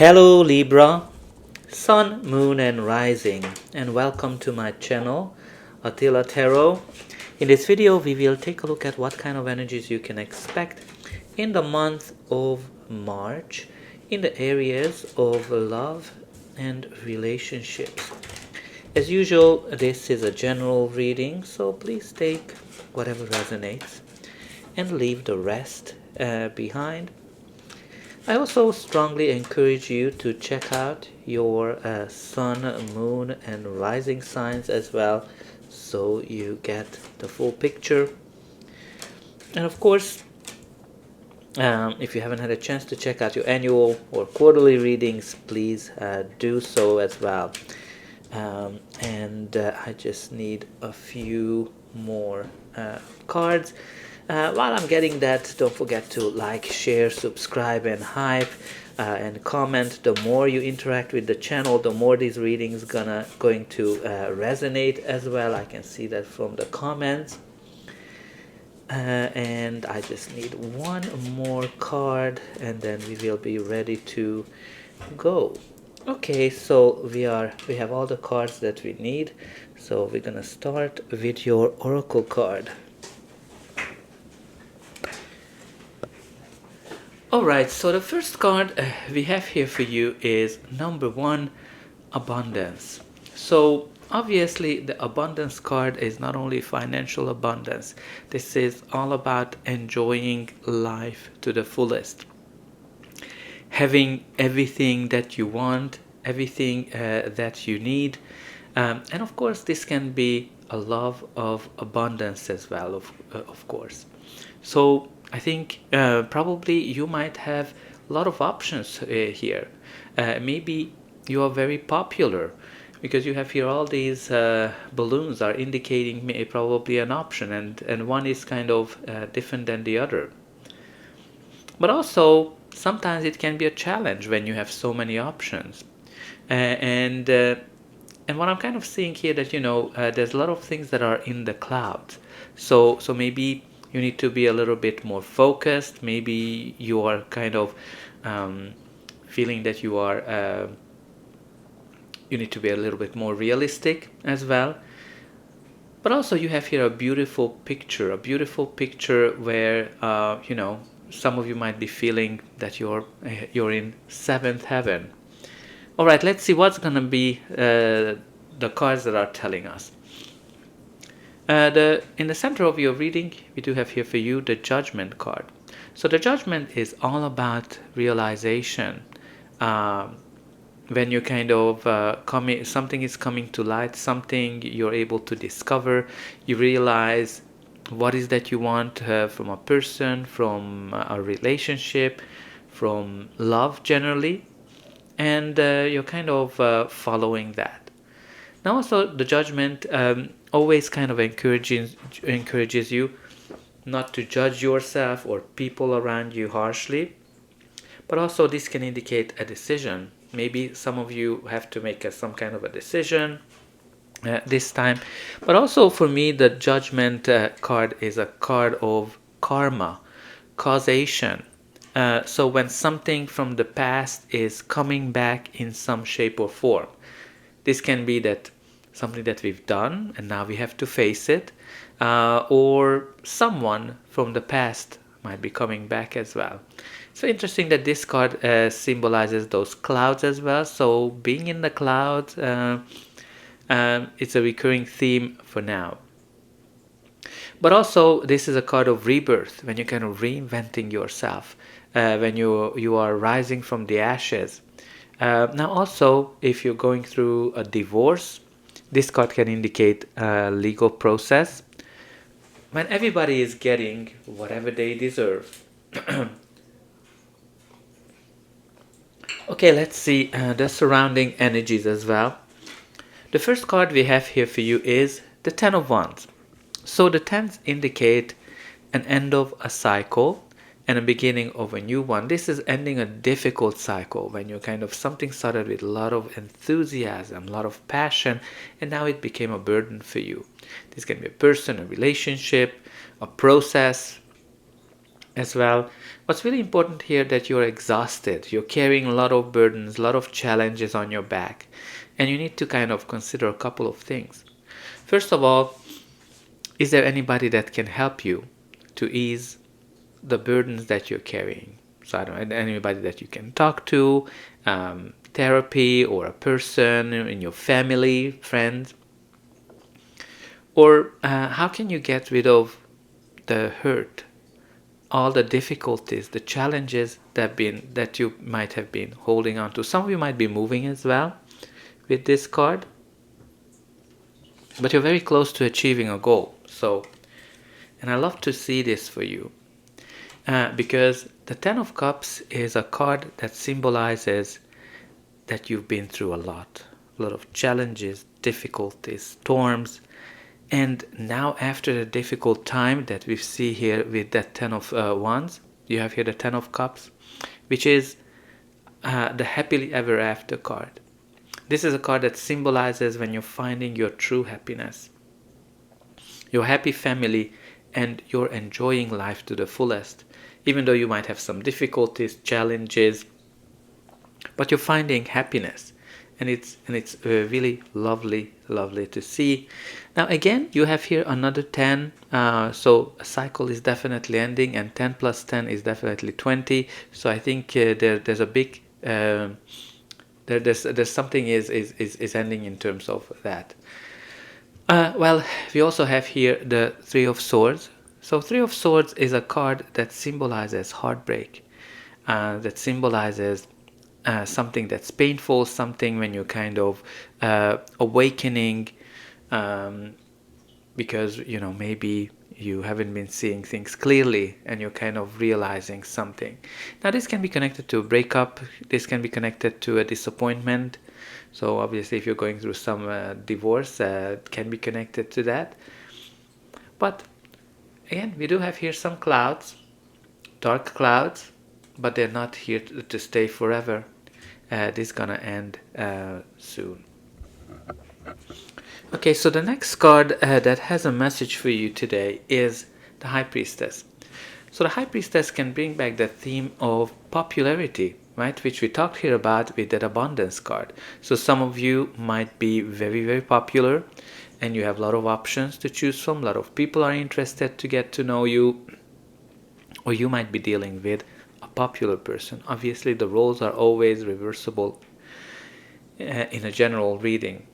Hello Libra, Sun, Moon and Rising, and welcome to my channel, Attila Tarot. In this video we will take a look at what kind of energies you can expect in the month of March in the areas of love and relationships. As usual, this is a general reading, so please take whatever resonates and leave the rest behind. I also strongly encourage you to check out your sun, moon, and rising signs as well, so you get the full picture. And of course, if you haven't had a chance to check out your annual or quarterly readings, please do so as well. And I just need a few more cards. While I'm getting that, don't forget to like, share, subscribe, and hype, and comment. The more you interact with the channel, the more these readings going to resonate as well. I can see that from the comments. And I just need one more card, and then we will be ready to go. Okay, so we have all the cards that we need. So we're gonna start with your oracle card. Alright, so the first card we have here for you is number 1, abundance. So obviously the abundance card is not only financial abundance. This is all about enjoying life to the fullest. Having everything that you want, everything that you need. And of course this can be a love of abundance as well, of course. So I think probably you might have a lot of options here. Maybe you are very popular because you have here all these balloons are indicating probably an option, and one is kind of different than the other. But also sometimes it can be a challenge when you have so many options. And what I'm kind of seeing here that there's a lot of things that are in the clouds. So maybe you need to be a little bit more focused. Maybe you are kind of feeling that you need to be a little bit more realistic as well. But also you have here a beautiful picture where some of you might be feeling that you're in seventh heaven. All right, let's see what's gonna be the cards that are telling us. In the center of your reading, we do have here for you the Judgment card. So the Judgment is all about realization. When you kind of something is coming to light, something you're able to discover, you realize what is that you want from a person, from a relationship, from love generally, and you're kind of following that. Now also the Judgment always kind of encourages you not to judge yourself or people around you harshly, but also this can indicate a decision. Maybe some of you have to make some kind of a decision this time. But also for me, the Judgment card is a card of karma, causation. So when something from the past is coming back in some shape or form, this can be that something that we've done and now we have to face it, or someone from the past might be coming back as well. So interesting that this card symbolizes those clouds as well. So being in the clouds, it's a recurring theme for now. But also this is a card of rebirth, when you're kind of reinventing yourself, when you are rising from the ashes. Now also, if you're going through a divorce, this card can indicate a legal process. When everybody is getting whatever they deserve. Okay, let's see the surrounding energies as well. The first card we have here for you is the Ten of Wands. So the tens indicate an end of a cycle and a beginning of a new one. This is ending a difficult cycle when you kind of something started with a lot of enthusiasm, a lot of passion, and now it became a burden for you. This can be a person, a relationship, a process, as well. What's really important here that you're exhausted. You're carrying a lot of burdens, a lot of challenges on your back. And you need to kind of consider a couple of things. First of all, is there anybody that can help you to ease the burdens that you're carrying? So I don't know, anybody that you can talk to, therapy, or a person in your family, friends. Or how can you get rid of the hurt, all the difficulties, the challenges that you might have been holding on to? Some of you might be moving as well with this card, but you're very close to achieving a goal. So, and I love to see this for you, because the Ten of Cups is a card that symbolizes that you've been through a lot of challenges, difficulties, storms. And now after the difficult time that we see here with that Ten of Wands, you have here the Ten of Cups, which is the happily ever after card. This is a card that symbolizes when you're finding your true happiness, your happy family, and you're enjoying life to the fullest. Even though you might have some difficulties, challenges, but you're finding happiness. And it's really lovely to see. Now again, you have here another 10, so a cycle is definitely ending, and 10 plus 10 is definitely 20. So I think there's a big there's something is ending in terms of that. Well, we also have here the Three of Swords. So Three of Swords is a card that symbolizes heartbreak, that symbolizes something that's painful, something when you're kind of awakening, because maybe you haven't been seeing things clearly and you're kind of realizing something. Now this can be connected to a breakup, this can be connected to a disappointment. So obviously if you're going through some divorce, it can be connected to that. But again, we do have here some clouds, dark clouds, but they're not here to stay forever. This is gonna end soon. Okay, so the next card that has a message for you today is the High Priestess. So the High Priestess can bring back the theme of popularity, right, which we talked here about with that Abundance card. So some of you might be very, very popular, and you have a lot of options to choose from. A lot of people are interested to get to know you, or you might be dealing with a popular person. Obviously, the roles are always reversible in a general reading.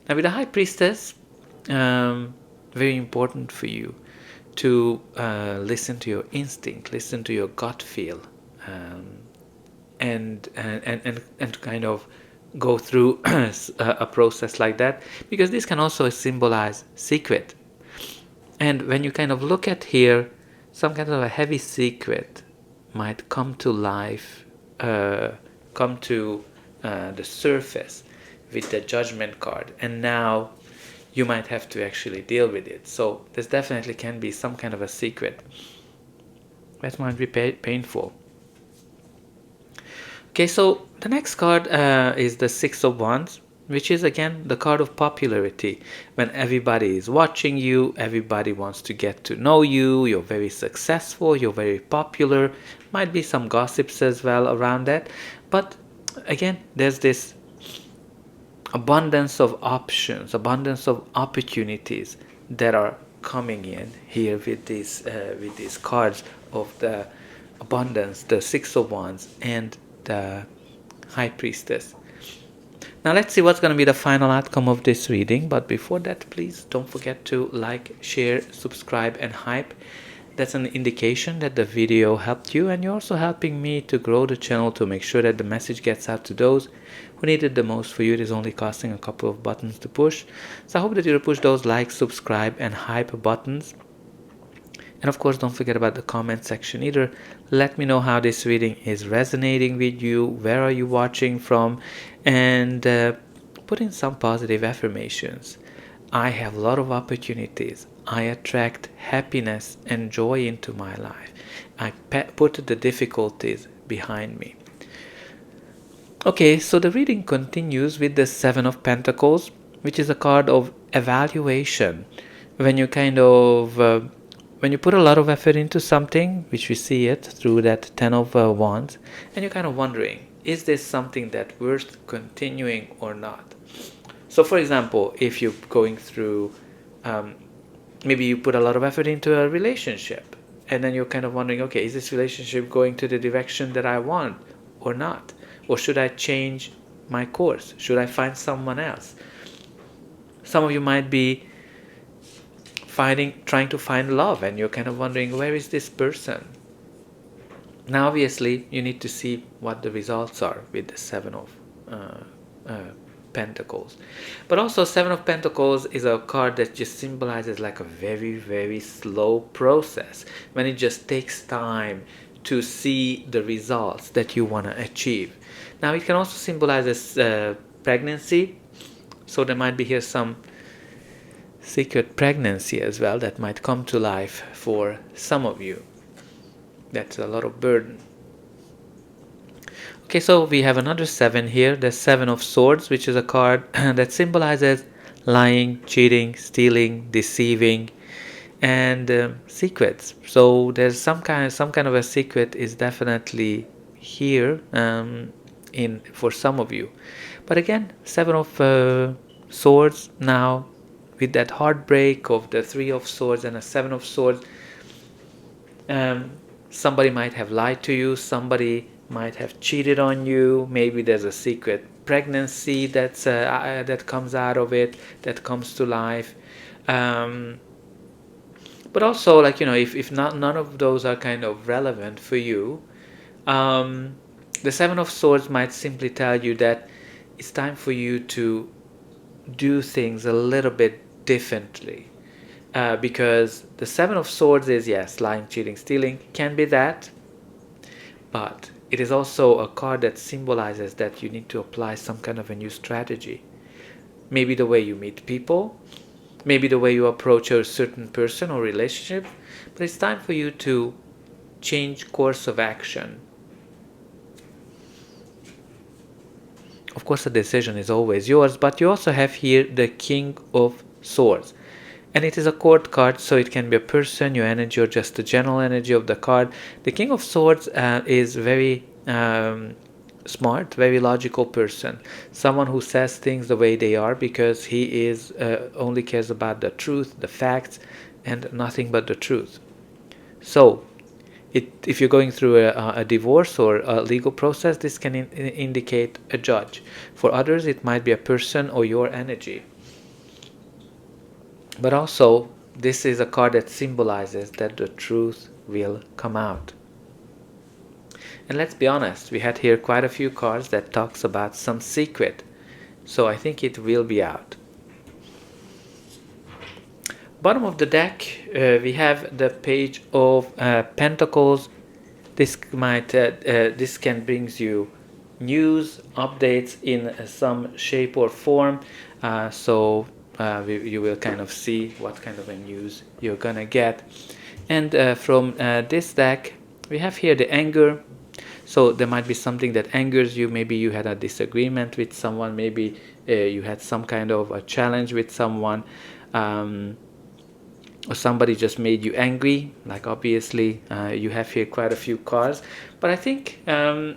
Now, with the High Priestess, very important for you to listen to your instinct, listen to your gut feel, and kind of go through a process like that, because this can also symbolize secret. And when you kind of look at here, some kind of a heavy secret might come to life, come to the surface with the Judgment card, and now you might have to actually deal with it. So this definitely can be some kind of a secret that might be painful. Okay, so the next card is the Six of Wands, which is again the card of popularity. When everybody is watching you, everybody wants to get to know you, you're very successful, you're very popular. Might be some gossips as well around that, but again, there's this abundance of options, abundance of opportunities that are coming in here with these cards of the abundance, the Six of Wands, and the High Priestess. Now let's see what's going to be the final outcome of this reading, but before that, please don't forget to like, share, subscribe, and hype. That's an indication that the video helped you, and you're also helping me to grow the channel to make sure that the message gets out to those who need it the most. For you, it is only costing a couple of buttons to push. So I hope that you'll push those like, subscribe, and hype buttons. And of course, don't forget about the comment section either. Let me know how this reading is resonating with you. Where are you watching from? And put in some positive affirmations. I have a lot of opportunities. I attract happiness and joy into my life. I put the difficulties behind me. Okay, so the reading continues with the Seven of Pentacles, which is a card of evaluation. When you kind of when you put a lot of effort into something, which we see it through that Ten of Wands, and you're kind of wondering, is this something that worth continuing or not? So for example, if you're going through, maybe you put a lot of effort into a relationship, and then you're kind of wondering, okay, is this relationship going to the direction that I want or not? Or should I change my course? Should I find someone else? Some of you might be trying to find love, and you're kind of wondering, where is this person? Now obviously you need to see what the results are with the Seven of Pentacles. But also Seven of Pentacles is a card that just symbolizes like a very, very slow process, when it just takes time to see the results that you want to achieve. Now it can also symbolize pregnancy, so there might be here some secret pregnancy as well that might come to life for some of you. That's a lot of burden. Okay, so we have another 7 here, the 7 of Swords, which is a card that symbolizes lying, cheating, stealing, deceiving, and secrets. So there's some kind of a secret is definitely here for some of you. But again, 7 of Swords now, with that heartbreak of the 3 of Swords and a 7 of Swords, somebody might have lied to you, somebody might have cheated on you, maybe there's a secret pregnancy that comes out of it, that comes to life. But also, like, if none of those are kind of relevant for you, the 7 of Swords might simply tell you that it's time for you to do things a little bit differently, because the 7 of Swords is, yes, lying, cheating, stealing, can be that, but it is also a card that symbolizes that you need to apply some kind of a new strategy. Maybe the way you meet people, maybe the way you approach a certain person or relationship, but it's time for you to change course of action. Of course, the decision is always yours, but you also have here the King of Swords. And it is a court card, so it can be a person, your energy, or just the general energy of the card. The King of Swords is very smart, very logical person. Someone who says things the way they are, because he is only cares about the truth, the facts, and nothing but the truth. So if you're going through a divorce or a legal process, this can indicate a judge. For others, it might be a person or your energy. But also, this is a card that symbolizes that the truth will come out. And let's be honest, we had here quite a few cards that talks about some secret. So I think it will be out. Bottom of the deck, we have the Page of Pentacles. This can brings you news, updates in some shape or form. You will kind of see what kind of a news you're gonna get. And from this deck, we have here the anger. So there might be something that angers you. Maybe you had a disagreement with someone. Maybe you had some kind of a challenge with someone. Or somebody just made you angry. Like obviously you have here quite a few cards. But I think the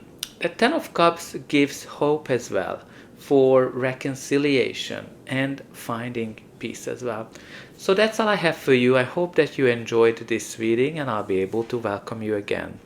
Ten of Cups gives hope as well for reconciliation and finding peace as well. So that's all I have for you. I hope that you enjoyed this reading, and I'll be able to welcome you again.